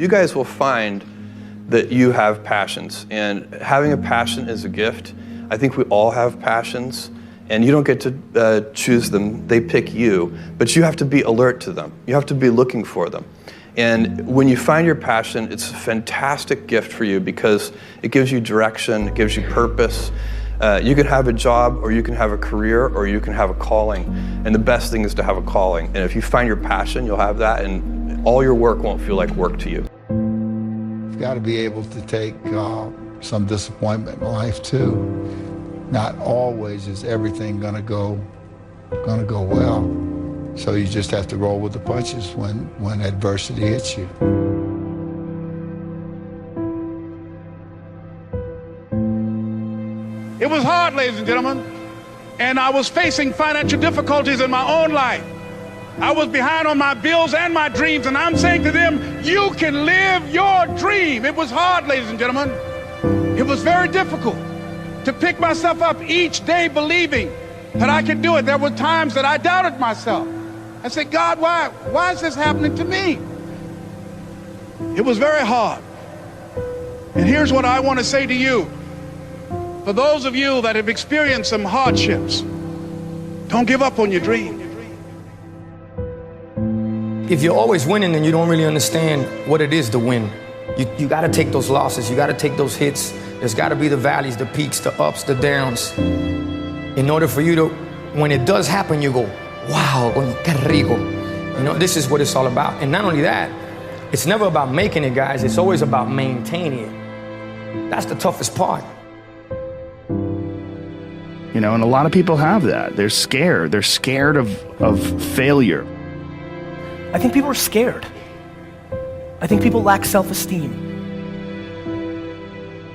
You guys will find that you have passions, and having a passion is a gift. I think we all have passions, and you don't get to choose them, they pick you, but you have to be alert to them. You have to be looking for them. And when you find your passion, it's a fantastic gift for you because it gives you direction, it gives you purpose. You can have a job, or you can have a career, or you can have a calling. And the best thing is to have a calling. And if you find your passion, you'll have that, and all your work won't feel like work to you. You've got to be able to take some disappointment in life too. Not always is everything gonna go well. So you just have to roll with the punches when adversity hits you. It was hard, ladies and gentlemen, and I was facing financial difficulties in my own life. I was behind on my bills and my dreams, and I'm saying to them, you can live your dream. It was hard, ladies and gentlemen. It was very difficult to pick myself up each day believing that I could do it. There were times that I doubted myself. I said, God, why is this happening to me? It was very hard. And here's what I want to say to you. For those of you that have experienced some hardships, don't give up on your dream. If you're always winning, then you don't really understand what it is to win. You got to take those losses. You got to take those hits. There's got to be the valleys, the peaks, the ups, the downs. In order for you to, when it does happen, you go, wow, qué rico. You know, this is what it's all about. And not only that, it's never about making it, guys. It's always about maintaining it. That's the toughest part. You know, and a lot of people have that. They're scared. They're scared of failure. I think people are scared. I think people lack self-esteem.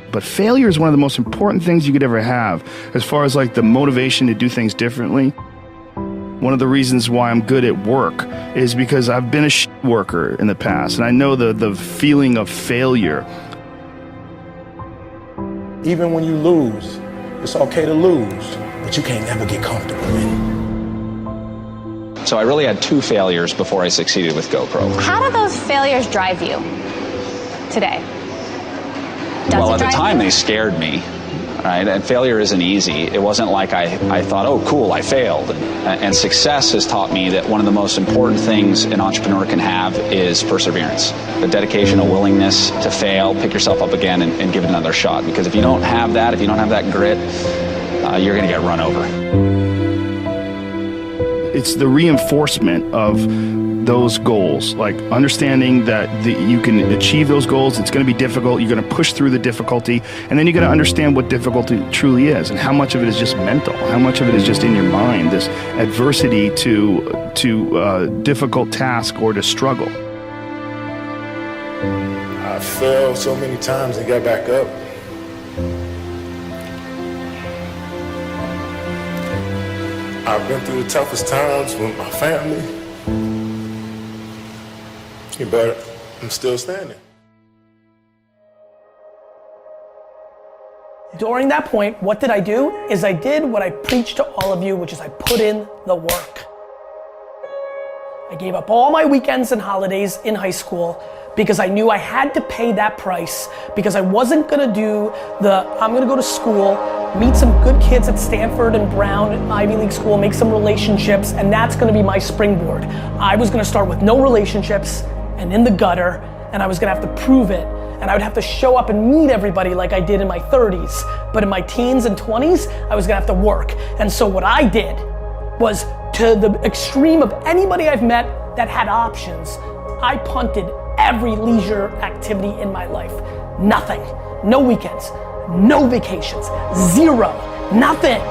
But failure is one of the most important things you could ever have as far as like the motivation to do things differently. One of the reasons why I'm good at work is because I've been a shit worker in the past, and I know the feeling of failure. Even when you lose, it's okay to lose, but you can't never get comfortable in it. So I really had 2 failures before I succeeded with GoPro. How do those failures drive you today? Well, at the time they scared me, right? And failure isn't easy. It wasn't like I thought, oh, cool, I failed. And success has taught me that one of the most important things an entrepreneur can have is perseverance. The dedication, a willingness to fail, pick yourself up again and give it another shot. Because if you don't have that, if you don't have that grit, you're going to get run over. It's the reinforcement of those goals, like understanding that you can achieve those goals. It's going to be difficult. You're going to push through the difficulty, and then you're going to understand what difficulty truly is and how much of it is just mental, how much of it is just in your mind, this adversity to difficult task or to struggle. I fell so many times and got back up. I've been through the toughest times with my family, but I'm still standing. During that point, what did I do? I did what I preach to all of you, which is I put in the work. I gave up all my weekends and holidays in high school because I knew I had to pay that price, because I wasn't gonna do I'm gonna go to school, meet some good kids at Stanford and Brown, Ivy League school, make some relationships, and that's gonna be my springboard. I was gonna start with no relationships and in the gutter, and I was gonna have to prove it, and I would have to show up and meet everybody like I did in my 30s. But in my teens and 20s, I was gonna have to work. And so what I did was, to the extreme of anybody I've met that had options, I punted every leisure activity in my life. Nothing. No weekends. No vacations. Zero. Nothing.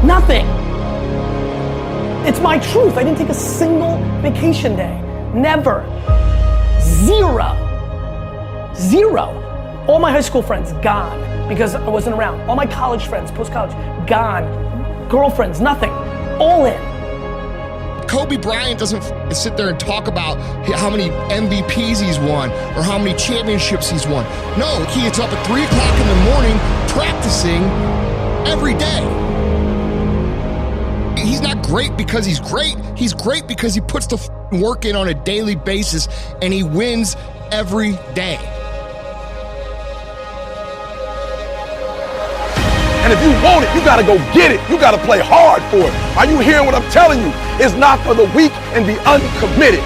Nothing. It's my truth. I didn't take a single vacation day. Never. Zero. All my high school friends, gone, because I wasn't around. All my college friends, post-college, gone. Girlfriends, nothing. All in. Kobe Bryant doesn't sit there and talk about how many MVPs he's won or how many championships he's won. No, he gets up at 3 o'clock in the morning practicing every day. He's not great because he's great. He's great because he puts the work in on a daily basis, and he wins every day. And if you want it, you gotta go get it. You gotta play hard for it. Are you hearing what I'm telling you? It's not for the weak and the uncommitted.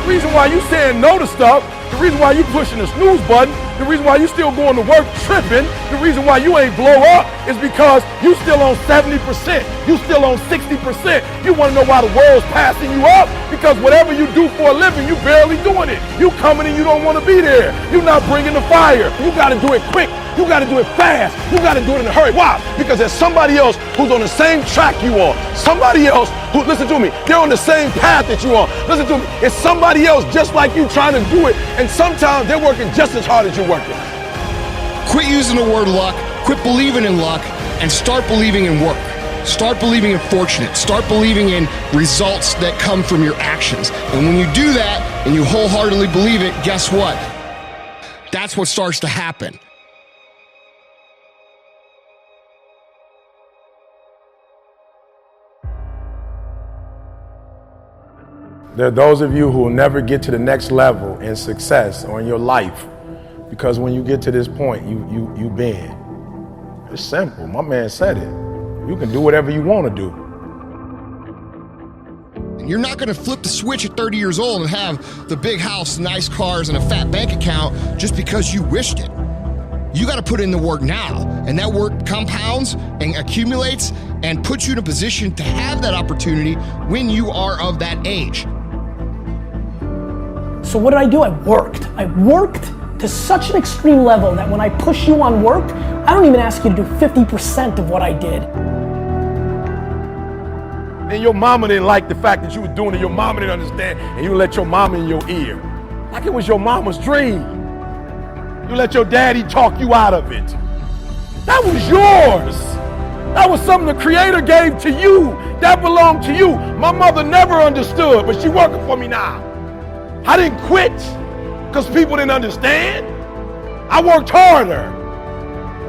The reason why you saying no to stuff, the reason why you pushing the snooze button, the reason why you still going to work tripping, the reason why you ain't blow up is because you still on 70%. You still on 60%. You wanna know why the world's passing you up? Because whatever you do for a living, you barely doing it. You coming and you don't wanna be there. You not bringing the fire. You gotta do it quick. You gotta do it fast. You gotta do it in a hurry. Why? Because there's somebody else who's on the same track you on. Somebody else who, listen to me, they're on the same path that you on. Listen to me, it's somebody else just like you trying to do it, and sometimes they're working just as hard as you're working. Quit using the word luck, quit believing in luck, and start believing in work. Start believing in fortunate. Start believing in results that come from your actions. And when you do that and you wholeheartedly believe it, guess what? That's what starts to happen. There are those of you who will never get to the next level in success or in your life because when you get to this point, you bend. It's simple. My man said it. You can do whatever you want to do. You're not going to flip the switch at 30 years old and have the big house, nice cars, and a fat bank account just because you wished it. You got to put in the work now, and that work compounds and accumulates and puts you in a position to have that opportunity when you are of that age. So what did I do? I worked. I worked to such an extreme level that when I push you on work, I don't even ask you to do 50% of what I did. And your mama didn't like the fact that you were doing it. Your mama didn't understand, and you let your mama in your ear. Like it was your mama's dream. You let your daddy talk you out of it. That was yours. That was something the Creator gave to you. That belonged to you. My mother never understood, but she's working for me now. I didn't quit because people didn't understand. I worked harder.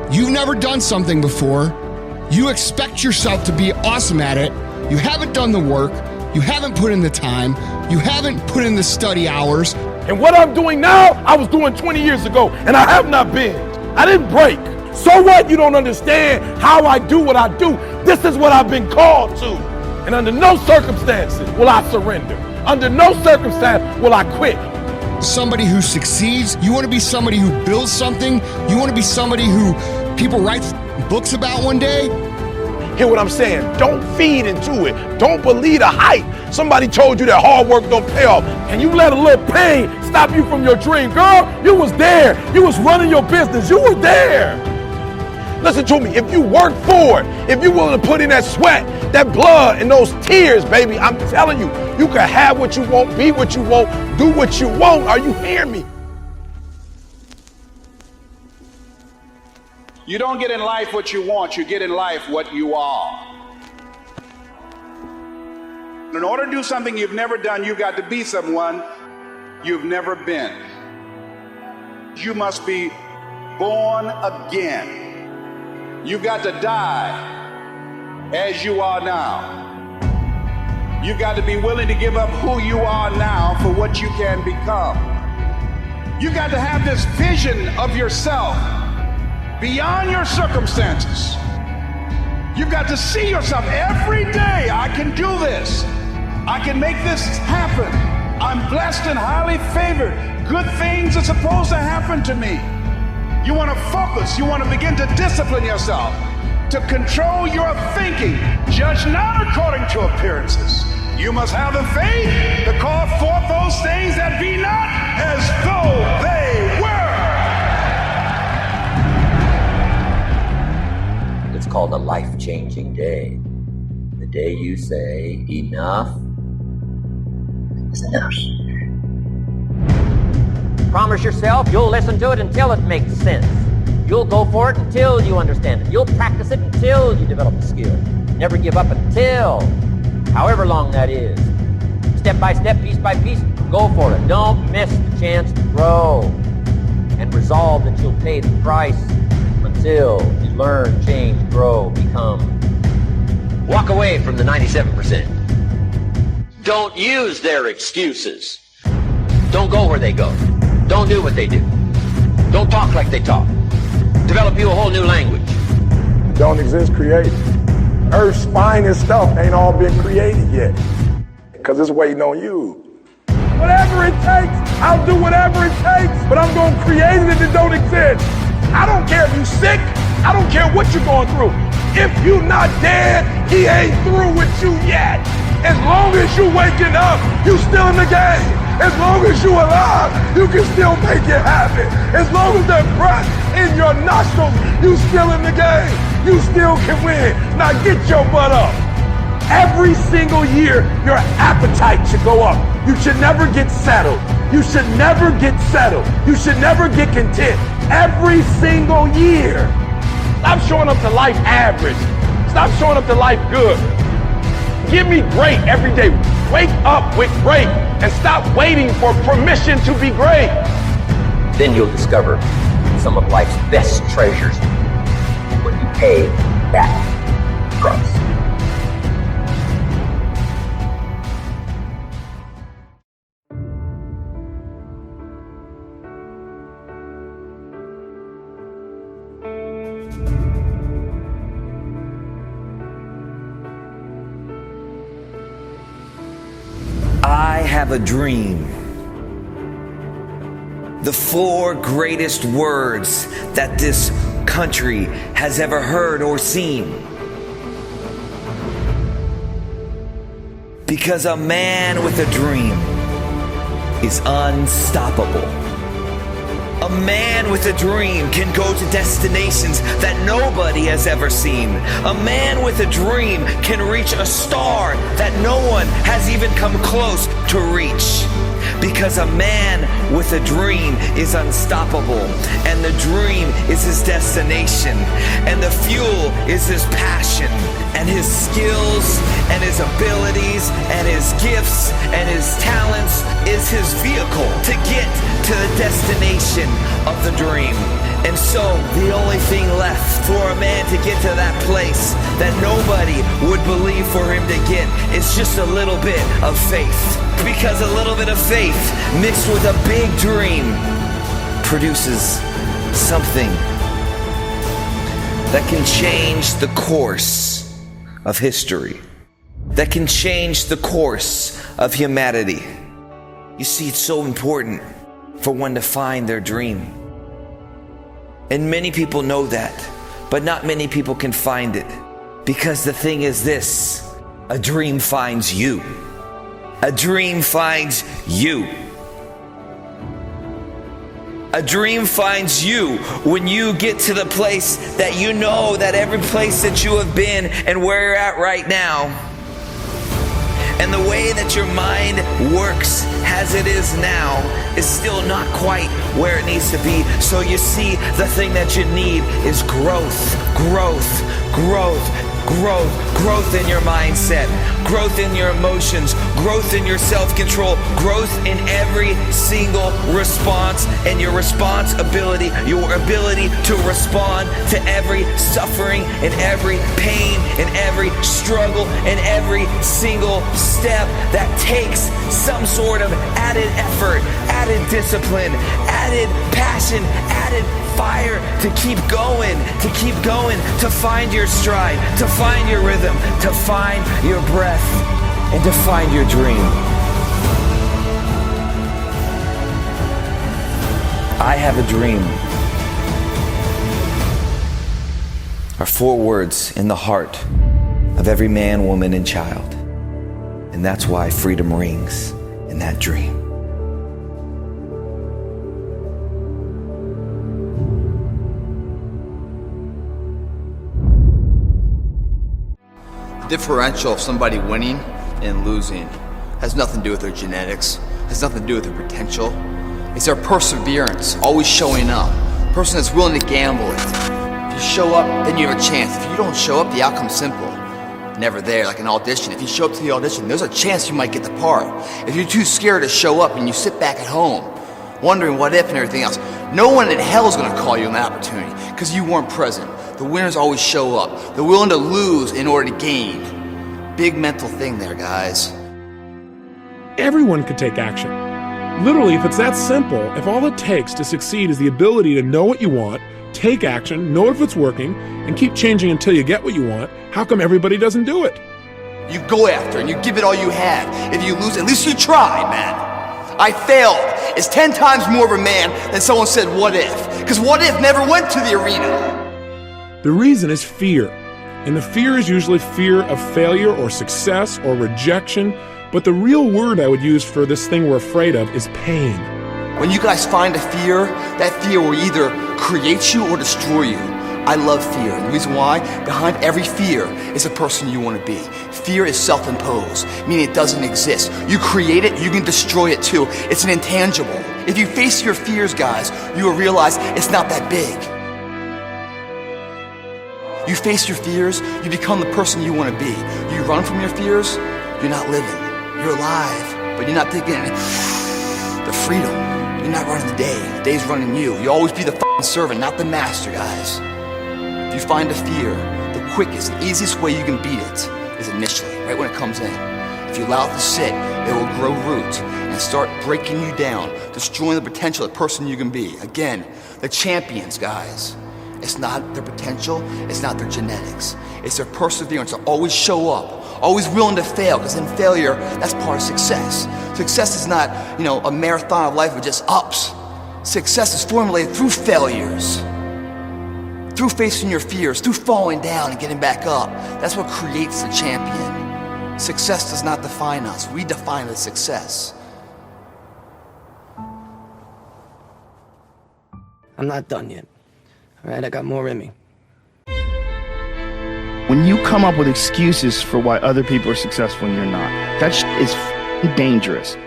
You've never done something before. You expect yourself to be awesome at it. You haven't done the work. You haven't put in the time. You haven't put in the study hours. And what I'm doing now, I was doing 20 years ago, and I have not been. I didn't break. So what? You don't understand how I do what I do. This is what I've been called to. And under no circumstances will I surrender. Under no circumstance will I quit. Somebody who succeeds. You want to be somebody who builds something. You want to be somebody who people write books about one day. Hear what I'm saying? Don't feed into it. Don't believe the hype. Somebody told you that hard work don't pay off, and you let a little pain stop you from your dream. Girl, you was there. You was running your business. You were there. Listen to me. If you work for it, if you're willing to put in that sweat, that blood, and those tears, baby, I'm telling you, you can have what you want, be what you want, do what you want. Are you hearing me? You don't get in life what you want, you get in life what you are. In order to do something you've never done, you've got to be someone you've never been. You must be born again. You've got to die as you are now. You've got to be willing to give up who you are now for what you can become. You've got to have this vision of yourself beyond your circumstances. You've got to see yourself every day. I can do this. I can make this happen. I'm blessed and highly favored. Good things are supposed to happen to me. You want to focus. You want to begin to discipline yourself, to control your thinking. Judge not according to appearances. You must have the faith to call forth those things that be not as though they were. It's called a life-changing day. The day you say, enough is enough. Promise yourself you'll listen to it until it makes sense. You'll go for it until you understand it. You'll practice it until you develop the skill. Never give up until, however long that is. Step by step, piece by piece, go for it. Don't miss the chance to grow. And resolve that you'll pay the price until you learn, change, grow, become. Walk away from the 97%. Don't use their excuses. Don't go where they go. Don't do what they do. Don't talk like they talk. Develop you a whole new language. Don't exist, create. Earth's finest stuff ain't all been created yet. Because it's waiting on you. Whatever it takes, I'll do whatever it takes, but I'm going to create it if it don't exist. I don't care if you're sick. I don't care what you're going through. If you're not dead, he ain't through with you yet. As long as you're waking up, you still in the game. As long as you're alive, you can still make it happen. As long as there's breath in your nostrils, you still in the game. You still can win. Now get your butt up. Every single year, your appetite should go up. You should never get settled. You should never get settled. You should never get content. Every single year. Stop showing up to life average. Stop showing up to life good. Give me great every day. Wake up with great and stop waiting for permission to be great. Then you'll discover some of life's best treasures when you pay that price. I have a dream. The 4 greatest words that this country has ever heard or seen. Because a man with a dream is unstoppable. A man with a dream can go to destinations that nobody has ever seen. A man with a dream can reach a star that no one has even come close to reach. Because a man with a dream is unstoppable, and the dream is his destination, and the fuel is his passion, and his skills, and his abilities, and his gifts, and his talents is his vehicle to get to the destination of the dream. And so the only thing left for a man to get to that place that nobody would believe for him to get is just a little bit of faith. Because a little bit of faith mixed with a big dream produces something that can change the course of history, that can change the course of humanity. You see, it's so important for one to find their dream. And many people know that, but not many people can find it. Because the thing is this, a dream finds you. A dream finds you. A dream finds you when you get to the place that you know that every place that you have been and where you're at right now, and the way that your mind works as it is now is still not quite where it needs to be. So you see, the thing that you need is growth, growth, growth, growth, growth in your mindset, growth in your emotions, growth in your self-control, growth in every single response and your responsibility, your ability to respond to every suffering and every pain and every struggle and every single step that takes some sort of added effort, added discipline, added passion, added fire to keep going, to find your stride, to find your rhythm, to find your breath, and to find your dream. I have a dream are 4 words in the heart of every man, woman, and child. And that's why freedom rings in that dream. Differential of somebody winning and losing has nothing to do with their genetics, has nothing to do with their potential. It's their perseverance, always showing up. A person that's willing to gamble it. If you show up, then you have a chance. If you don't show up, the outcome's simple. Never there, like an audition. If you show up to the audition, there's a chance you might get the part. If you're too scared to show up and you sit back at home, wondering what if and everything else, no one in hell is going to call you an opportunity because you weren't present. The winners always show up. They're willing to lose in order to gain. Big mental thing there, guys. Everyone could take action. Literally, if it's that simple, if all it takes to succeed is the ability to know what you want, take action, know if it's working, and keep changing until you get what you want, how come everybody doesn't do it? You go after and you give it all you have. If you lose, at least you tried, man. I failed. It's 10 times more of a man than someone said, what if? Because what if never went to the arena. The reason is fear. And the fear is usually fear of failure or success or rejection. But the real word I would use for this thing we're afraid of is pain. When you guys find a fear, that fear will either create you or destroy you. I love fear. And the reason why, behind every fear is a person you want to be. Fear is self-imposed, meaning it doesn't exist. You create it, you can destroy it too. It's an intangible. If you face your fears, guys, you will realize it's not that big. You face your fears, you become the person you want to be. You run from your fears, you're not living. You're alive, but you're not thinking the freedom. You're not running the day. The day's running you. You always be the f***ing servant, not the master, guys. If you find a fear, the quickest and easiest way you can beat it is initially, right when it comes in. If you allow it to sit, it will grow roots and start breaking you down, destroying the potential of the person you can be. Again, the champions, guys. It's not their potential, it's not their genetics. It's their perseverance to always show up, always willing to fail, because in failure, that's part of success. Success is not, a marathon of life with just ups. Success is formulated through failures, through facing your fears, through falling down and getting back up. That's what creates the champion. Success does not define us. We define the success. I'm not done yet. All right, I got more in me. When you come up with excuses for why other people are successful and you're not, that is dangerous.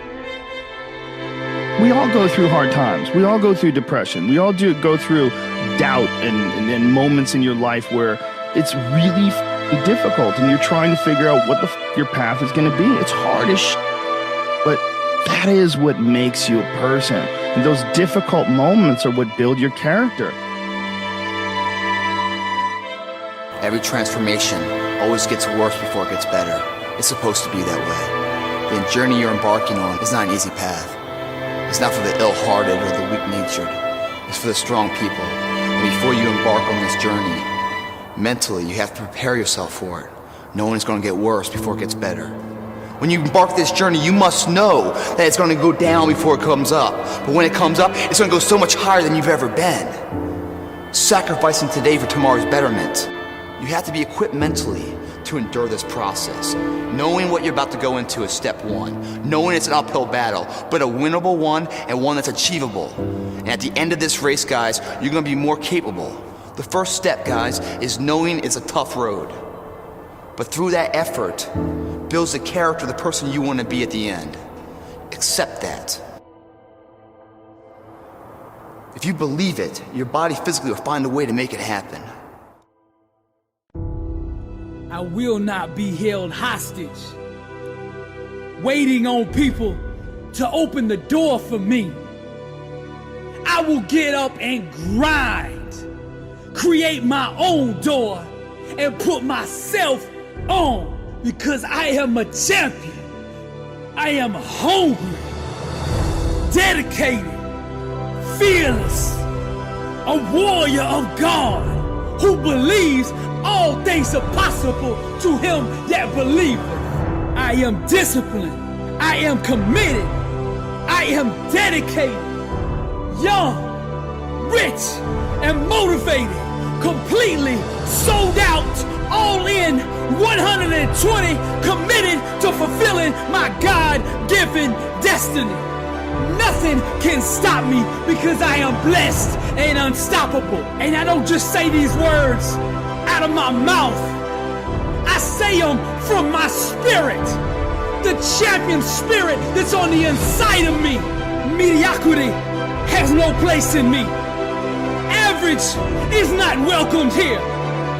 We all go through hard times. We all go through depression. We all go through doubt and moments in your life where it's really difficult and you're trying to figure out what your path is going to be. It's hard as but that is what makes you a person. And those difficult moments are what build your character. Every transformation always gets worse before it gets better. It's supposed to be that way. The journey you're embarking on is not an easy path. It's not for the ill-hearted or the weak-natured. It's for the strong people. And before you embark on this journey, mentally, you have to prepare yourself for it, knowing it's going to get worse before it gets better. When you embark this journey, you must know that it's going to go down before it comes up. But when it comes up, it's going to go so much higher than you've ever been. Sacrificing today for tomorrow's betterment. You have to be equipped mentally to endure this process. Knowing what you're about to go into is step one. Knowing it's an uphill battle, but a winnable one and one that's achievable. And at the end of this race, guys, you're going to be more capable. The first step, guys, is knowing it's a tough road. But through that effort, builds the character of the person you want to be at the end. Accept that. If you believe it, your body physically will find a way to make it happen. I will not be held hostage, waiting on people to open the door for me. I will get up and grind, create my own door, and put myself on, because I am a champion. I am hungry, dedicated, fearless, a warrior of God who believes all things are possible to him that believeth. I am disciplined. I am committed. I am dedicated, young, rich, and motivated, completely sold out, all in, 120, committed to fulfilling my God-given destiny. Nothing can stop me because I am blessed and unstoppable. And I don't just say these words out of my mouth. I say them from my spirit. The champion spirit that's on the inside of me. Mediocrity has no place in me. Average is not welcomed here.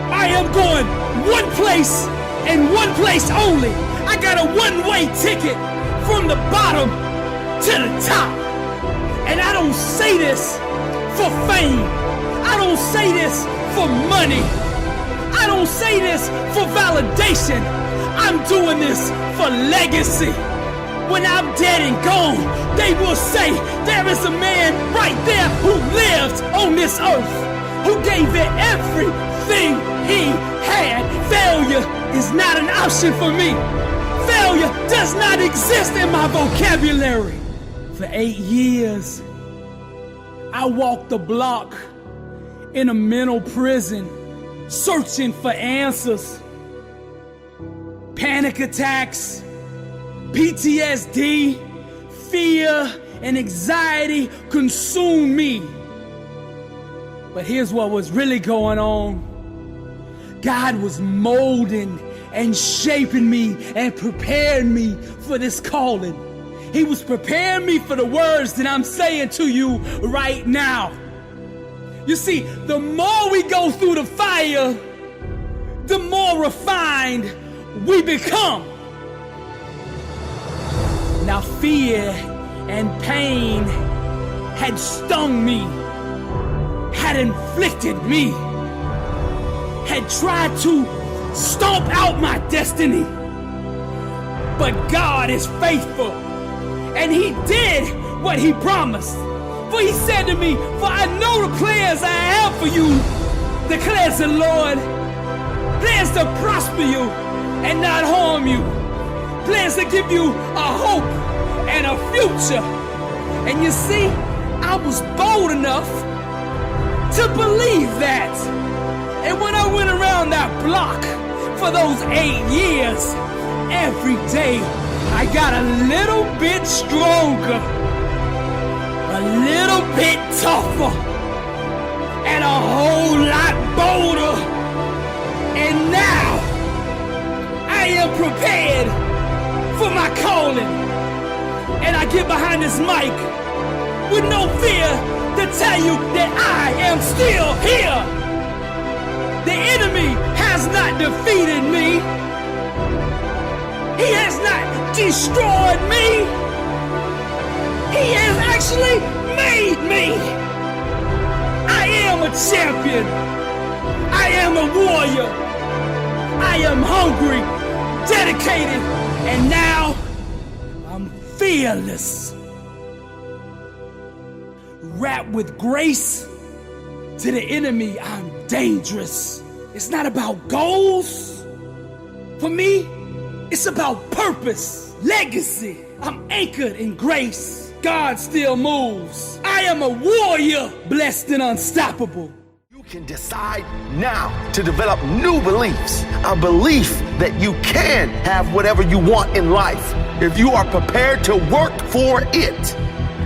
I am going one place and one place only. I got a one-way ticket from the bottom to the top. And I don't say this for fame. I don't say this for money. I don't say this for validation. I'm doing this for legacy. When I'm dead and gone, they will say there is a man right there who lived on this earth, who gave it everything he had. Failure is not an option for me. Failure does not exist in my vocabulary. For 8 years, I walked the block in a mental prison, searching for answers. Panic attacks, PTSD, fear, and anxiety consumed me. But here's what was really going on. God was molding and shaping me and preparing me for this calling. He was preparing me for the words that I'm saying to you right now. You see, the more we go through the fire, the more refined we become. Now fear and pain had stung me, had inflicted me, had tried to stomp out my destiny. But God is faithful, and He did what He promised. For He said to me, for I know the plans I have for you, declares the Lord. Plans to prosper you and not harm you. Plans to give you a hope and a future. And you see, I was bold enough to believe that. And when I went around that block for those 8 years, every day I got a little bit stronger, a little bit tougher, and a whole lot bolder. And now I am prepared for my calling. And I get behind this mic with no fear to tell you that I am still here. The enemy has not defeated me. He has not destroyed me. He has actually made me. I am a champion. I am a warrior. I am hungry, dedicated, and now I'm fearless. Wrapped with grace. To the enemy, I'm dangerous. It's not about goals. For me, it's about purpose, legacy. I'm anchored in grace. God still moves. I am a warrior, blessed and unstoppable. You can decide now to develop new beliefs. A belief that you can have whatever you want in life if you are prepared to work for it.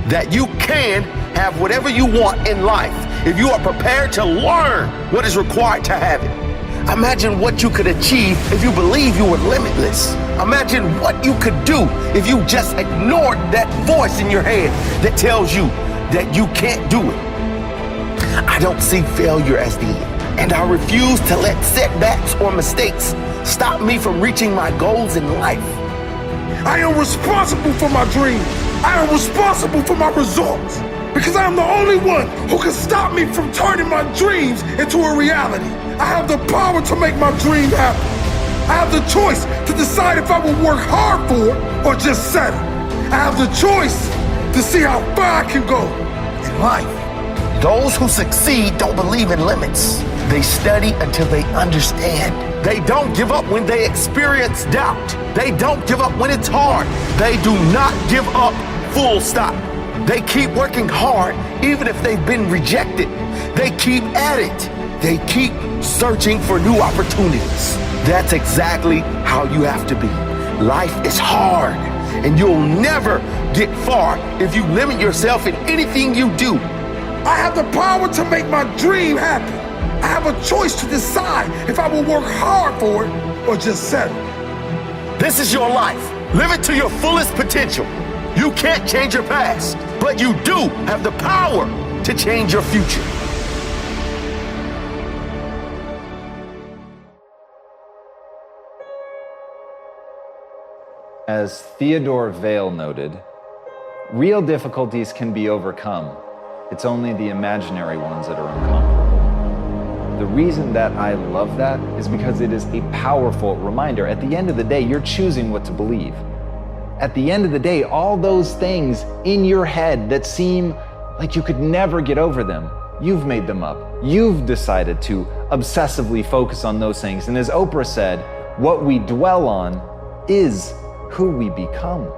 That you can have whatever you want in life if you are prepared to learn what is required to have it. Imagine what you could achieve if you believe you were limitless. Imagine what you could do if you just ignored that voice in your head that tells you that you can't do it. I don't see failure as the end, and I refuse to let setbacks or mistakes stop me from reaching my goals in life. I am responsible for my dreams. I am responsible for my results because I am the only one who can stop me from turning my dreams into a reality. I have the power to make my dream happen. I have the choice to decide if I will work hard for it or just settle. I have the choice to see how far I can go in life. Those who succeed don't believe in limits. They study until they understand. They don't give up when they experience doubt. They don't give up when it's hard. They do not give up, full stop. They keep working hard even if they've been rejected. They keep at it. They keep searching for new opportunities. That's exactly how you have to be. Life is hard, and you'll never get far if you limit yourself in anything you do. I have the power to make my dream happen. I have a choice to decide if I will work hard for it or just settle. This is your life. Live it to your fullest potential. You can't change your past, but you do have the power to change your future. As Theodore Vail noted, real difficulties can be overcome. It's only the imaginary ones that are uncomfortable. The reason that I love that is because it is a powerful reminder. At the end of the day, you're choosing what to believe. At the end of the day, all those things in your head that seem like you could never get over them, you've made them up. You've decided to obsessively focus on those things. And as Oprah said, what we dwell on is who we become.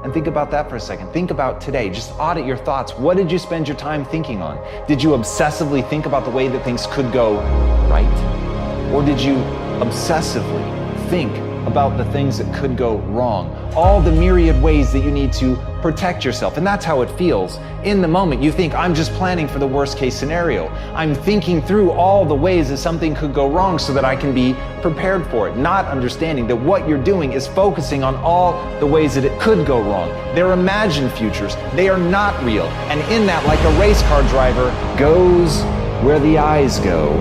And think about that for a second. Think about today. Just audit your thoughts. What did you spend your time thinking on? Did you obsessively think about the way that things could go right? Or did you obsessively think about the things that could go wrong? All the myriad ways that you need to protect yourself. And that's how it feels. In the moment, you think, I'm just planning for the worst case scenario. I'm thinking through all the ways that something could go wrong so that I can be prepared for it, not understanding that what you're doing is focusing on all the ways that it could go wrong. They're imagined futures. They are not real. And in that, like a race car driver goes where the eyes go,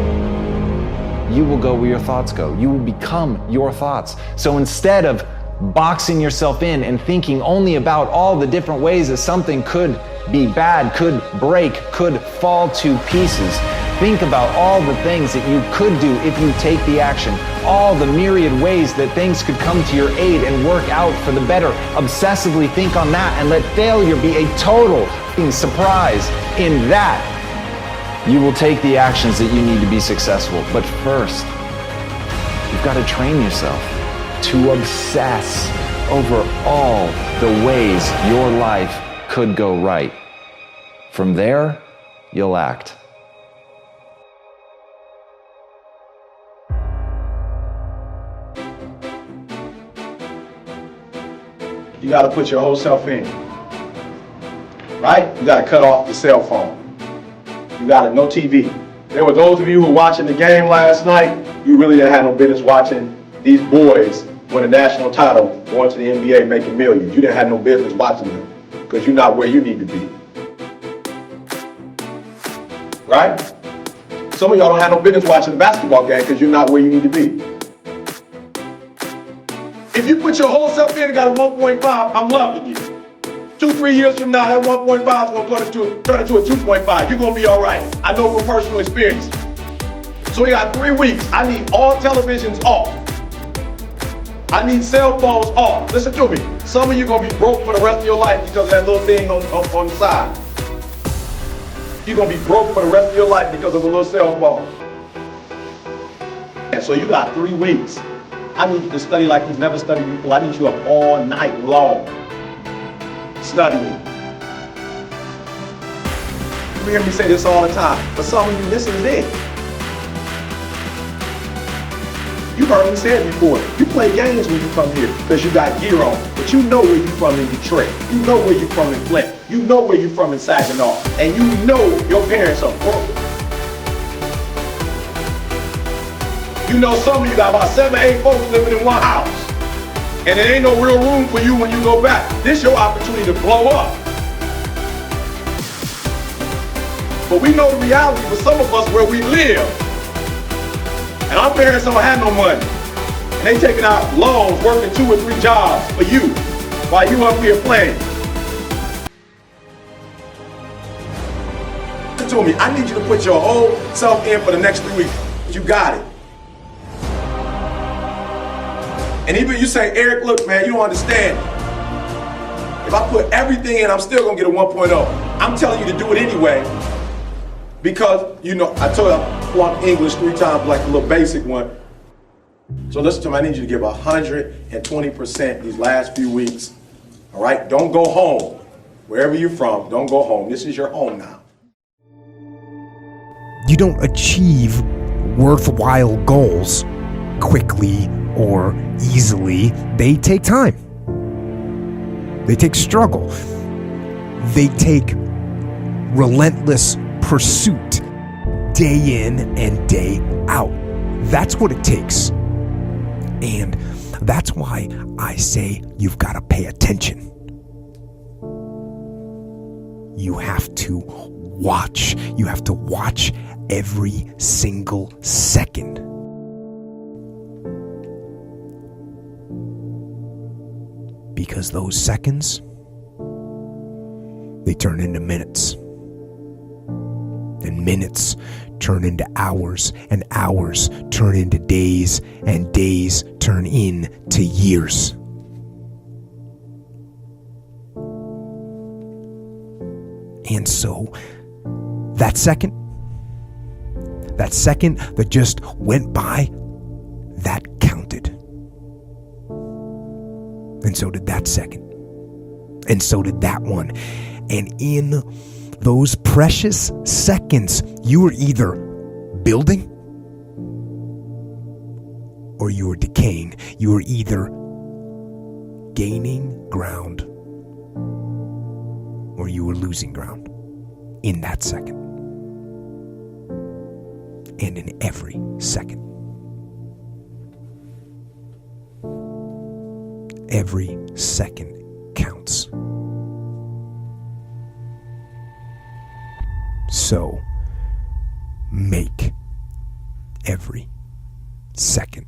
you will go where your thoughts go. You will become your thoughts. So instead of boxing yourself in and thinking only about all the different ways that something could be bad, could break, could fall to pieces, think about all the things that you could do if you take the action, all the myriad ways that things could come to your aid and work out for the better. Obsessively think on that and let failure be a total surprise. In that, you will take the actions that you need to be successful. But first, you've got to train yourself to obsess over all the ways your life could go right. From there, you'll act. You got to put your whole self in, right? You got to cut off the cell phone. You got it, no TV. There were those of you who were watching the game last night, you really didn't have no business watching these boys win a national title, going to the NBA, making millions. You didn't have no business watching them because you're not where you need to be. Right? Some of y'all don't have no business watching the basketball game because you're not where you need to be. If you put your whole self in and got a 1.5, I'm loving you. 2-3 years from now, that 1.5 is going to turn into a 2.5. You're going to be all right. I know from personal experience. So we got 3 weeks. I need all televisions off. I need cell phones off. Listen to me. Some of you are going to be broke for the rest of your life because of that little thing on the side. You're going to be broke for the rest of your life because of a little cell phone. And so you got 3 weeks. I need you to study like you've never studied before. I need you up all night long studying. You hear me say this all the time, but some of you, this is it. You've heard me say it before. You play games when you come here because you got gear on, but you know where you're from in Detroit. You know where you're from in Flint. You know where you're from in Saginaw. And you know your parents are broke. You know some of you got about 7 or 8 folks living in one house. And there ain't no real room for you when you go back. This is your opportunity to blow up. But we know the reality for some of us where we live. And our parents don't have no money. And they taking out loans, working 2 or 3 jobs for you while you up here playing. Listen to me, I need you to put your whole self in for the next 3 weeks. You got it. And even you say, Eric, look, man, you don't understand. If I put everything in, I'm still gonna get a 1.0. I'm telling you to do it anyway. Because, you know, I told you I flunked English 3 times, like a little basic one. So listen to me, I need you to give 120% these last few weeks. All right, don't go home. Wherever you're from, don't go home. This is your home now. You don't achieve worthwhile goals quickly or easily. They take time. They take struggle. They take relentless pursuit, day in and day out. That's what it takes. And that's why I say you've got to pay attention. You have to watch. You have to watch every single second. Because those seconds, they turn into minutes. And minutes turn into hours, and hours turn into days, and days turn into years. And so that second that just went by, that counted. And so did that second. And so did that one. And in those precious seconds, you were either building or you were decaying. You were either gaining ground or you were losing ground in that second. And in every second. Every second counts. So, make every second